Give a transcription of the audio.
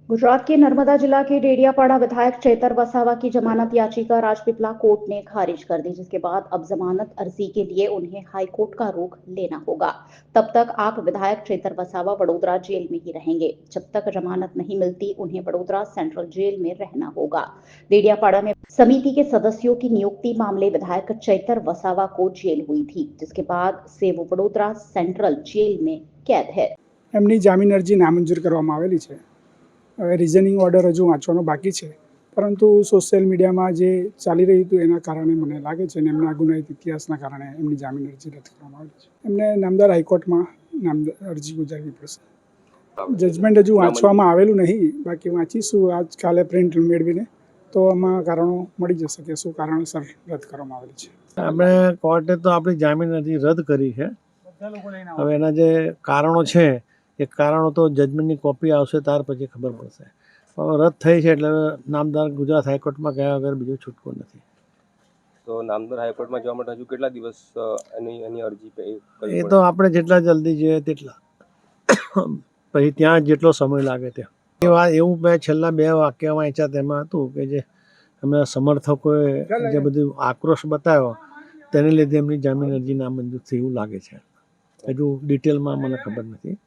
गुजरात के नर्मदा जिला के डेडियापाड़ा विधायक चेतर वसावा की जमानत याचिका राजपीपला कोर्ट ने खारिज कर दी, जिसके बाद अब जमानत अर्जी के लिए उन्हें हाई कोर्ट का रुख लेना होगा। तब तक आप विधायक चेतर वसावा वडोदरा जेल में ही रहेंगे। जब तक जमानत नहीं मिलती उन्हें वडोदरा सेंट्रल जेल में रहना होगा। डेडियापाड़ा में समिति के सदस्यों की नियुक्ति मामले विधायक चेतर वसावा को जेल हुई थी, जिसके बाद से वो वडोदरा सेंट्रल जेल में कैद है। એમની જામીન અરજી નામંજૂર કરવામાં આવેલી છે। હવે રિઝનિંગ ઓર્ડર હજુ વાંચવાનો બાકી છે, પરંતુ સોશિયલ મીડિયામાં જે ચાલી રહ્યું હતું એના કારણે મને લાગે છે અને એમના ગુનાહિત ઇતિહાસના કારણે એમની જામીન અરજી રદ કરવામાં આવેલી છે। એમને નામદાર હાઈકોર્ટમાં અરજી ગુજારવી પડશે। જજમેન્ટ હજુ વાંચવામાં આવેલું નહીં, બાકી વાંચીશું આજકાલે પ્રિન્ટ મેળવીને, તો આમાં કારણો મળી જશે કે શું કારણોસર રદ કરવામાં આવેલી છે। અમે કોર્ટે તો આપણી જામીન અરજી રદ કરી છે। હવે એના જે કારણો છે એ કારણો તો જજમેન્ટની કોપી આવશે ત્યાર પછી ખબર પડશે। પણ રદ થઈ છે એટલે નામદાર ગુજરાત હાઈકોર્ટમાં ગયા વગર બીજો છૂટકો નથી। તો નામદાર હાઈકોર્ટમાં જવા માટે હજુ કેટલા દિવસ એની અરજી એ તો આપણે જેટલા જલ્દી જોઈએ તેટલા, પછી ત્યાં જેટલો સમય લાગે ત્યાં। એ વાત એવું મેં છેલ્લા 2 વાક્ય વાંચ્યા તેમાં હતું કે જે અમે સમર્થકોએ જે બધું આક્રોશ બતાવ્યો તેને લીધે એમની જામીન અરજી નામંજૂર થઈ એવું લાગે છે। હજુ ડિટેલમાં મને ખબર નથી।